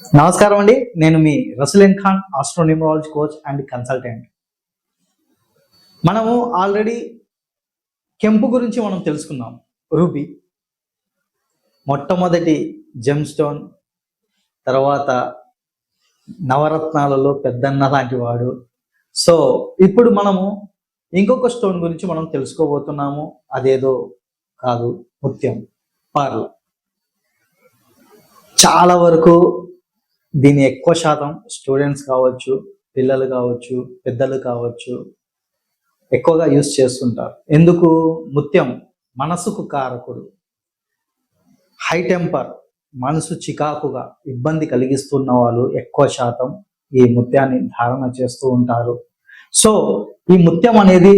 నమస్కారం అండి. నేను మీ Rasoolin Khan, astronumerology coach and consultant. మనము ఆల్రెడీ కెంపు గురించి మనం తెలుసుకున్నాం. రూబీ మొట్టమొదటి జెమ్ స్టోన్, తర్వాత నవరత్నాలలో పెద్దన్న లాంటి వాడు. సో ఇప్పుడు మనము ఇంకొక స్టోన్ గురించి మనం తెలుసుకోబోతున్నాము. అదేదో కాదు, ముత్యం, పర్ల్. చాలా వరకు దీని ఎక్కువ శాతం స్టూడెంట్స్ కావచ్చు, పిల్లలు కావచ్చు, పెద్దలు కావచ్చు, ఎక్కువగా యూజ్ చేస్తుంటారు. ఎందుకు? ముత్యం మనసుకు కారకుడు, హై టెంపర్, మనసు చికాకుగా ఇబ్బంది కలిగిస్తున్న వాళ్ళు ఎక్కువ శాతం ఈ ముత్యాన్ని ధారణ చేస్తూ ఉంటారు. సో ఈ ముత్యం అనేది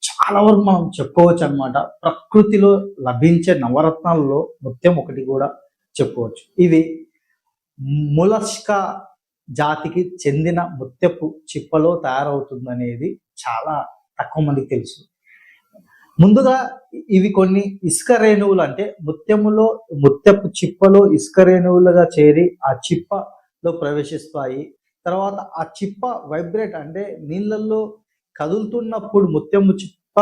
చాలా వరకు మనం చెప్పుకోవచ్చు అనమాట. ప్రకృతిలో లభించే నవరత్నాలలో ముత్యం ఒకటి కూడా చెప్పుకోవచ్చు. ఇవి ములస్కా జాతికి చెందిన ముత్యపు చిప్పలో తయారవుతుందనేది చాలా తక్కువ మందికి తెలుసు. ముందుగా ఇవి కొన్ని ఇసుక రేణువులు, అంటే ముత్యపు చిప్పలో ఇసుక రేణువులుగా చేరి ఆ చిప్పలో ప్రవేశిస్తాయి. తర్వాత ఆ చిప్ప వైబ్రేట్, అంటే నీళ్ళల్లో కదులుతున్నప్పుడు ముత్యము చిప్ప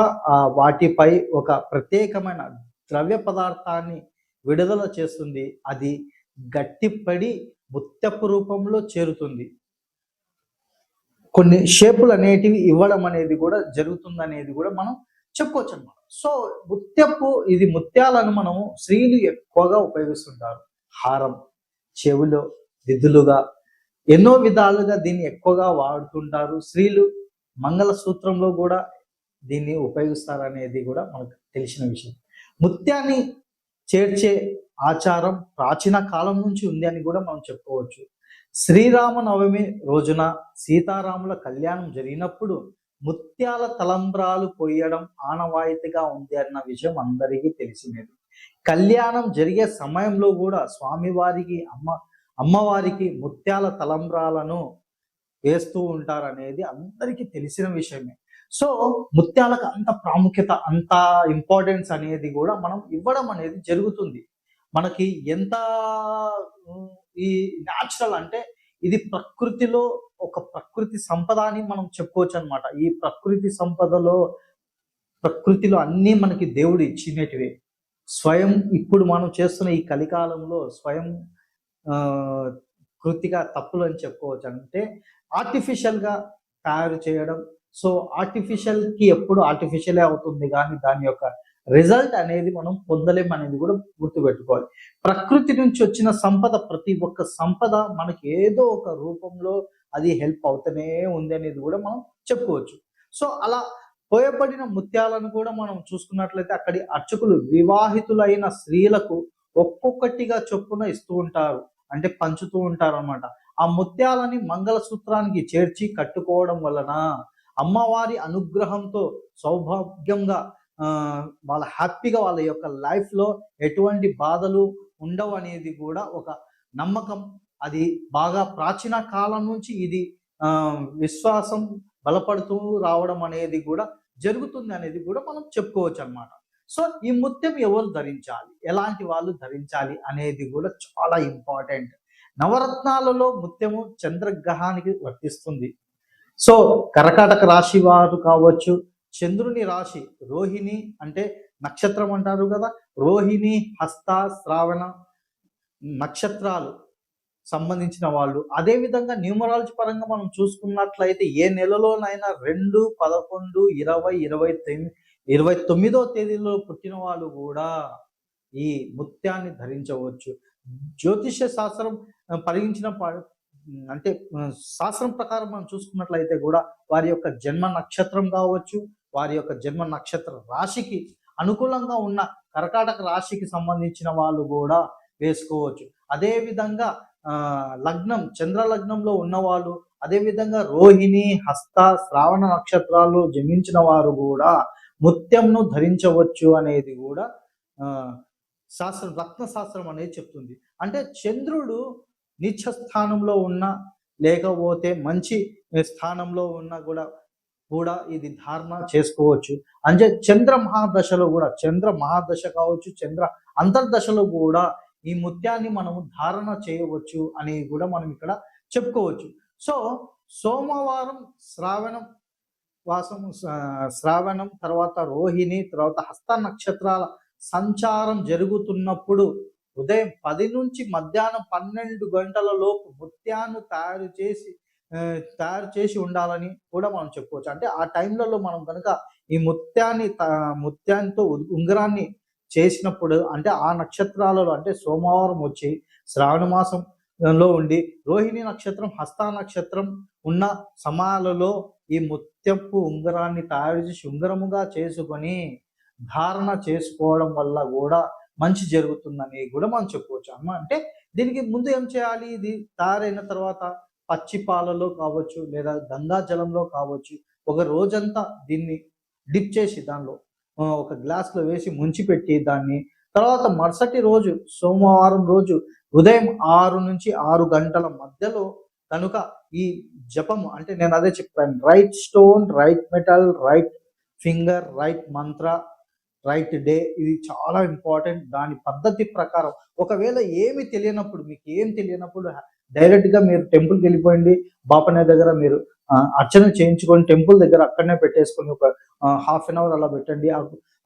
వాటిపై ఒక ప్రత్యేకమైన ద్రవ్య పదార్థాన్ని విడుదల చేస్తుంది. అది గట్టిపడి ముత్యపు రూపంలో చేరుతుంది. కొన్ని షేపులు అనేటివి ఇవ్వడం అనేది కూడా జరుగుతుంది అనేది కూడా మనం చెప్పుకోవచ్చు అన్నమాట. సో ఇది ముత్యాలను మనము స్త్రీలు ఎక్కువగా ఉపయోగిస్తుంటారు. హారం, చెవులో దిద్దులుగా, ఎన్నో విధాలుగా దీన్ని ఎక్కువగా వాడుతుంటారు. స్త్రీలు మంగళసూత్రంలో కూడా దీన్ని ఉపయోగిస్తారు అనేది కూడా మనకు తెలిసిన విషయం. ముత్యాన్ని చేర్చే ఆచారం ప్రాచీన కాలం నుంచి ఉంది అని కూడా మనం చెప్పుకోవచ్చు. శ్రీరామనవమి రోజున సీతారాముల కళ్యాణం జరిగినప్పుడు ముత్యాల తలంబ్రాలు పోయడం ఆనవాయితీగా ఉంది అన్న విషయం అందరికీ తెలిసినది. కళ్యాణం జరిగే సమయంలో కూడా స్వామివారికి అమ్మవారికి ముత్యాల తలంబ్రాలను వేస్తూ ఉంటారనేది అందరికీ తెలిసిన విషయమే. సో ముత్యాలకు అంత ప్రాముఖ్యత, అంత ఇంపార్టెన్స్ అనేది కూడా మనం ఇవ్వడం అనేది జరుగుతుంది. మనకి ఎంత ఈ న్యాచురల్, అంటే ఇది ప్రకృతిలో ఒక ప్రకృతి సంపద అని మనం చెప్పుకోవచ్చు అనమాట. ఈ ప్రకృతిలో అన్నీ మనకి దేవుడు ఇచ్చినటివే. స్వయం ఇప్పుడు మనం చేస్తున్న ఈ కలికాలంలో స్వయం కృతిగా తప్పులు అని చెప్పుకోవచ్చు. అంటే ఆర్టిఫిషియల్గా తయారు చేయడం. సో ఆర్టిఫిషియల్కి ఎప్పుడు ఆర్టిఫిషియలే అవుతుంది, కానీ దాని యొక్క రిజల్ట్ అనేది మనం పొందలేం అనేది కూడా గుర్తుపెట్టుకోవాలి. ప్రకృతి నుంచి వచ్చిన సంపద, ప్రతి ఒక్క సంపద మనకి ఏదో ఒక రూపంలో అది హెల్ప్ అవుతూనే ఉంది అనేది కూడా మనం చెప్పుకోవచ్చు. సో అలా పోయబడిన ముత్యాలను కూడా మనం చూసుకున్నట్లయితే అక్కడి అర్చకులు వివాహితులైన స్త్రీలకు ఒక్కొక్కటిగా చొప్పున ఇస్తూ ఉంటారు, అంటే పంచుతూ ఉంటారు అన్నమాట. ఆ ముత్యాలని మంగళసూత్రానికి చేర్చి కట్టుకోవడం వలన అమ్మవారి అనుగ్రహంతో సౌభాగ్యంగా వాళ్ళ హ్యాపీగా వాళ్ళ యొక్క లైఫ్లో ఎటువంటి బాధలు ఉండవు అనేది కూడా ఒక నమ్మకం. అది బాగా ప్రాచీన కాలం నుంచి ఇది విశ్వాసం బలపడుతూ రావడం అనేది కూడా జరుగుతుంది అనేది కూడా మనం చెప్పుకోవచ్చు అన్నమాట. సో ఈ ముత్యం ఎవరు ధరించాలి, ఎలాంటి వాళ్ళు ధరించాలి అనేది కూడా చాలా ఇంపార్టెంట్. నవరత్నాలలో ముత్యము చంద్రగ్రహానికి వర్తిస్తుంది. సో కర్కాటక రాశి వారు కావచ్చు, చంద్రుని రాశి రోహిణి, అంటే నక్షత్రం అంటారు కదా, రోహిణి, హస్త, శ్రావణ నక్షత్రాలు సంబంధించిన వాళ్ళు. అదేవిధంగా న్యూమరాలజీ పరంగా మనం చూసుకున్నట్లయితే ఏ నెలలోనైనా 2, 11, 20, 29వ తేదీలో పుట్టిన వాళ్ళు కూడా ఈ ముత్యాన్ని ధరించవచ్చు. జ్యోతిష్య శాస్త్రం పరిగించిన అంటే శాస్త్రం ప్రకారం మనం చూసుకున్నట్లయితే కూడా వారి యొక్క జన్మ నక్షత్రం కావచ్చు, వారి యొక్క జన్మ నక్షత్ర రాశికి అనుకూలంగా ఉన్న కర్కాటక రాశికి సంబంధించిన వాళ్ళు కూడా వేసుకోవచ్చు. అదేవిధంగా లగ్నం, చంద్ర లగ్నంలో ఉన్నవాళ్ళు, అదేవిధంగా రోహిణి, హస్త, శ్రావణ నక్షత్రాలు జన్మించిన వారు కూడా ముత్యంను ధరించవచ్చు అనేది కూడా రత్న శాస్త్రం అనేది చెప్తుంది. అంటే చంద్రుడు నీచ స్థానంలో ఉన్నా లేకపోతే మంచి స్థానంలో ఉన్నా కూడా ఇది ధారణ చేసుకోవచ్చు. అంటే చంద్ర మహాదశలో కూడా, చంద్ర మహాదశ కావచ్చు, చంద్ర అంతర్దశలో కూడా ఈ ముత్యాన్ని మనము ధారణ చేయవచ్చు అనేది కూడా మనం ఇక్కడ చెప్పుకోవచ్చు. సో సోమవారం శ్రావణం తర్వాత రోహిణి తర్వాత హస్త నక్షత్రాల సంచారం జరుగుతున్నప్పుడు ఉదయం 10 నుంచి మధ్యాహ్నం 12 గంటల లోపు ముత్యాన్ని తయారు చేసి ఉండాలని కూడా మనం చెప్పుకోవచ్చు. అంటే ఆ టైంలలో మనం కనుక ఈ ముత్యాన్ని ఉంగరాన్ని చేసినప్పుడు, అంటే ఆ నక్షత్రాలలో, అంటే సోమవారం వచ్చి శ్రావణ మాసంలో ఉండి రోహిణి నక్షత్రం హస్త నక్షత్రం ఉన్న సమయాలలో ఈ ముత్యపు ఉంగరాన్ని తయారు చేసి ఉంగరముగా చేసుకొని ధారణ చేసుకోవడం వల్ల కూడా మంచి జరుగుతుందని కూడా మనం చెప్పుకోవచ్చు అమ్మ. అంటే దీనికి ముందు ఏం చేయాలి, ఇది తయారైన తర్వాత పచ్చి పాలలో కావచ్చు లేదా గంగా జలంలో కావచ్చు ఒక రోజంతా దీన్ని డిప్ చేసి దానిలో ఒక గ్లాస్లో వేసి ముంచిపెట్టి దాన్ని తర్వాత మరుసటి రోజు సోమవారం రోజు ఉదయం 6 నుంచి 6 గంటల మధ్యలో కనుక ఈ జపము, అంటే నేను అదే చెప్పాను, right stone, right metal, right finger, right మంత్ర, రైట్ డే, ఇది చాలా ఇంపార్టెంట్. దాని పద్ధతి ప్రకారం ఒకవేళ మీకు ఏం తెలియనప్పుడు డైరెక్ట్గా మీరు టెంపుల్కి వెళ్ళిపోయింది, బాపనే దగ్గర మీరు అర్చన చేయించుకొని టెంపుల్ దగ్గర అక్కడనే పెట్టేసుకొని ఒక హాఫ్ అన్ అవర్ అలా పెట్టండి.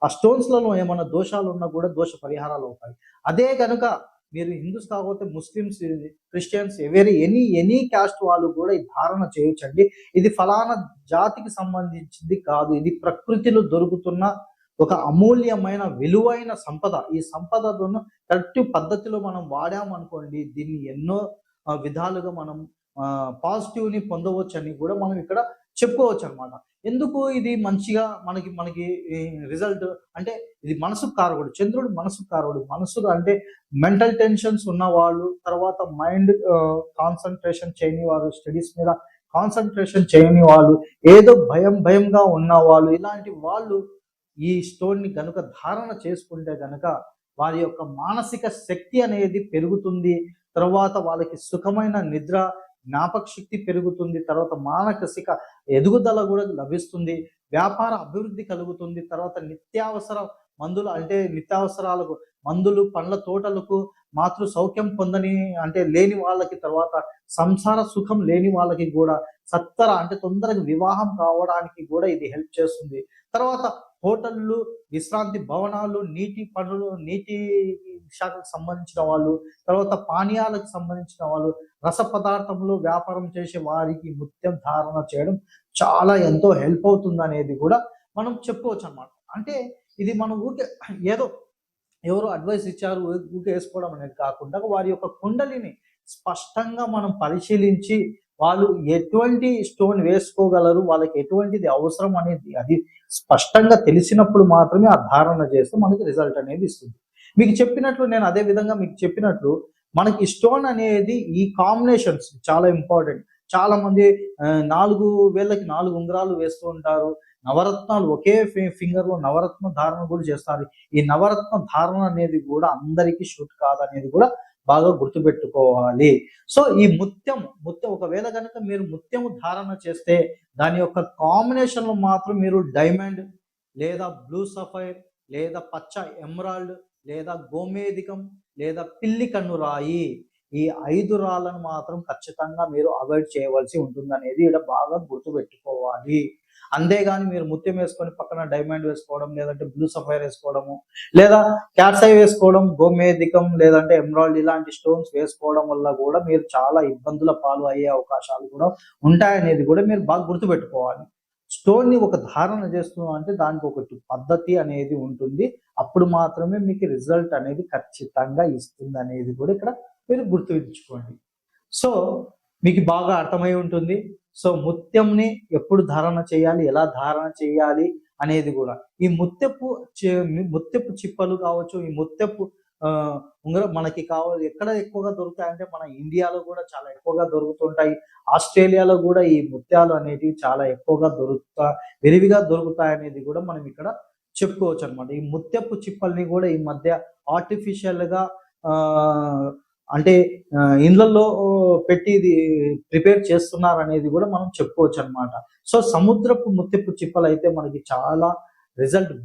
ఆ స్టోన్స్లలో ఏమైనా దోషాలు ఉన్నా కూడా దోష పరిహారాలు అవుతాయి. అదే కనుక మీరు హిందూస్ కాకపోతే ముస్లిమ్స్, క్రిస్టియన్స్, ఎనీ క్యాస్ట్ వాళ్ళు కూడా ఈ ధారణ చేయొచ్చండి. ఇది ఫలానా జాతికి సంబంధించింది కాదు, ఇది ప్రకృతిలో దొరుకుతున్న ఒక అమూల్యమైన విలువైన సంపద. ఈ సంపదను కరెక్ట్ పద్ధతిలో మనం వాడామనుకోండి, దీన్ని ఎన్నో విధాలుగా మనం పాజిటివ్ని పొందవచ్చు అని కూడా మనం ఇక్కడ చెప్పుకోవచ్చు అనమాట. ఎందుకు ఇది మంచిగా మనకి రిజల్ట్ అంటే ఇది మనసుకు కారకుడు, చంద్రుడు మనసుకు కారకుడు. మనసు అంటే మెంటల్ టెన్షన్స్ ఉన్న వాళ్ళు, తర్వాత మైండ్ కాన్సన్ట్రేషన్ చేయని వారు, స్టడీస్ మీద కాన్సన్ట్రేషన్ చేయని వాళ్ళు, ఏదో భయంగా ఉన్న వాళ్ళు, ఇలాంటి వాళ్ళు ఈ స్టోన్ని కనుక ధారణ చేసుకుంటే కనుక వారి యొక్క మానసిక శక్తి అనేది పెరుగుతుంది. తర్వాత వాళ్ళకి సుఖమైన నిద్ర, జ్ఞాపక శక్తి పెరుగుతుంది. తర్వాత మానసిక ఎదుగుదల కూడా లభిస్తుంది. వ్యాపార అభివృద్ధి కలుగుతుంది. తర్వాత నిత్యావసర మందులు, అంటే నిత్యావసరాలకు మందులు, పండ్ల తోటలకు, మాతృ సౌఖ్యం లేని వాళ్ళకి, తర్వాత సంసార సుఖం లేని వాళ్ళకి కూడా అంటే తొందరగా వివాహం కావడానికి కూడా ఇది హెల్ప్ చేస్తుంది. తర్వాత హోటళ్ళు, విశ్రాంతి భవనాలు, నీటి శాఖకు సంబంధించిన వాళ్ళు, తర్వాత పానీయాలకు సంబంధించిన వాళ్ళు, రస పదార్థంలో వ్యాపారం చేసే వారికి ముత్యం ధారణ చేయడం చాలా ఎంతో హెల్ప్ అవుతుంది అనేది కూడా మనం చెప్పుకోవచ్చు అనమాట. అంటే ఇది మనం ఊరికే ఏదో ఎవరు అడ్వైస్ ఇచ్చారు ఊరికే వేసుకోవడం అనేది కాకుండా వారి యొక్క కుండలిని స్పష్టంగా మనం పరిశీలించి వాళ్ళు ఎటువంటి స్టోన్ వేసుకోగలరు, వాళ్ళకి ఎటువంటిది అవసరం అనేది అది స్పష్టంగా తెలిసినప్పుడు మాత్రమే ఆ ధారణ చేస్తే మనకి రిజల్ట్ అనేది ఇస్తుంది. మీకు చెప్పినట్లు, నేను అదే విధంగా మీకు చెప్పినట్లు, మనకి స్టోన్ అనేది ఈ కాంబినేషన్స్ చాలా ఇంపార్టెంట్. చాలా మంది 4 వేళ్ళకి 4 ఉంగరాలు వేస్తూ ఉంటారు. నవరత్నాలు ఒకే ఫింగర్ లో నవరత్న ధారణ కూడా చేస్తారు. ఈ నవరత్న ధారణ అనేది కూడా అందరికీ షూట్ కాదనేది కూడా బాగా గుర్తుపెట్టుకోవాలి. సో ఈ ముత్యం ఒకవేళ కనుక మీరు ముత్యము ధారణ చేస్తే దాని యొక్క కాంబినేషన్ లో మాత్రం మీరు డైమండ్ లేదా బ్లూ సఫైర్ లేదా పచ్చ ఎమరాల్డ్ లేదా గోమేధికం లేదా పిల్లి కన్ను రాయి, ఈ 5 రాళ్ళను మాత్రం ఖచ్చితంగా మీరు అవాయిడ్ చేయవలసి ఉంటుంది అనేది ఇక్కడ బాగా గుర్తుపెట్టుకోవాలి. అంతేగాని మీరు ముత్యం వేసుకొని పక్కన డైమండ్ వేసుకోవడం, లేదంటే బ్లూ సఫైర్ వేసుకోవడము, లేదా క్యాట్సై వేసుకోవడం, గోమేధికం లేదంటే ఎమరాల్డ్ ఇలాంటి స్టోన్స్ వేసుకోవడం వల్ల కూడా మీరు చాలా ఇబ్బందుల పాలు అయ్యే అవకాశాలు కూడా ఉంటాయనేది కూడా మీరు బాగా గుర్తుపెట్టుకోవాలి. స్టోన్ ని ఒక ధారణ చేస్తున్నాం అంటే దానికి ఒకటి పద్ధతి అనేది ఉంటుంది. అప్పుడు మాత్రమే మీకు రిజల్ట్ అనేది ఖచ్చితంగా ఇస్తుంది అనేది కూడా ఇక్కడ మీరు గుర్తుంచుకోండి. సో మీకు బాగా అర్థమై ఉంటుంది. సో ముత్యంని ఎప్పుడు ధారణ చేయాలి, ఎలా ధారణ చేయాలి అనేది కూడా, ఈ ముత్యపు చిప్పలు కావచ్చు, ఈ ముత్యపు ఉంగరం మనకి కావాలి ఎక్కడ ఎక్కువగా దొరుకుతాయంటే మన ఇండియాలో కూడా చాలా ఎక్కువగా దొరుకుతుంటాయి. ఆస్ట్రేలియాలో కూడా ఈ ముత్యాలు అనేటివి చాలా ఎక్కువగా విరివిగా దొరుకుతాయి అనేది కూడా మనం ఇక్కడ చెప్పుకోవచ్చు అనమాట. ఈ ముత్యపు చిప్పల్ని కూడా ఈ మధ్య ఆర్టిఫిషియల్ గా అంటే ఇండ్లలో పెట్టి ఇది ప్రిపేర్ చేస్తున్నారు అనేది కూడా మనం చెప్పుకోవచ్చు అనమాట. సో సముద్రపు ముత్యపు చిప్పలు అయితే మనకి చాలా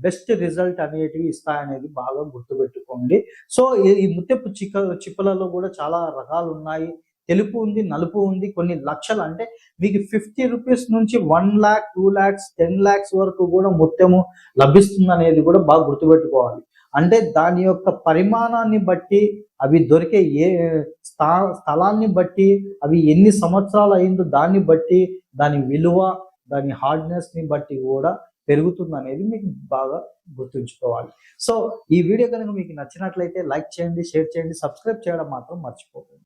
బెస్ట్ రిజల్ట్ అనేటివి ఇస్తాయనేది బాగా గుర్తుపెట్టుకోండి. సో ఈ ముత్యపు చిప్పలలో కూడా చాలా రకాలు ఉన్నాయి. తెలుపు ఉంది, నలుపు ఉంది, కొన్ని లక్షలు, అంటే మీకు 50 రూపీస్ నుంచి 1 lakh, 2 lakhs, 10 lakhs వరకు కూడా ముత్యము లభిస్తుంది అనేది కూడా బాగా గుర్తుపెట్టుకోవాలి. అంటే దాని యొక్క పరిమాణాన్ని బట్టి, అవి దొరికే స్థలాన్ని బట్టి, అవి ఎన్ని సంవత్సరాలు అయిందో దాన్ని బట్టి, దాని విలువ, దాని హార్డ్నెస్ ని బట్టి కూడా పెరుగుతుంది అనేది మీకు బాగా గుర్తుంచుకోవాలి. సో ఈ వీడియో కనుక మీకు నచ్చినట్లయితే లైక్ చేయండి, షేర్ చేయండి, సబ్స్క్రైబ్ చేయడం మాత్రం మర్చిపోకండి.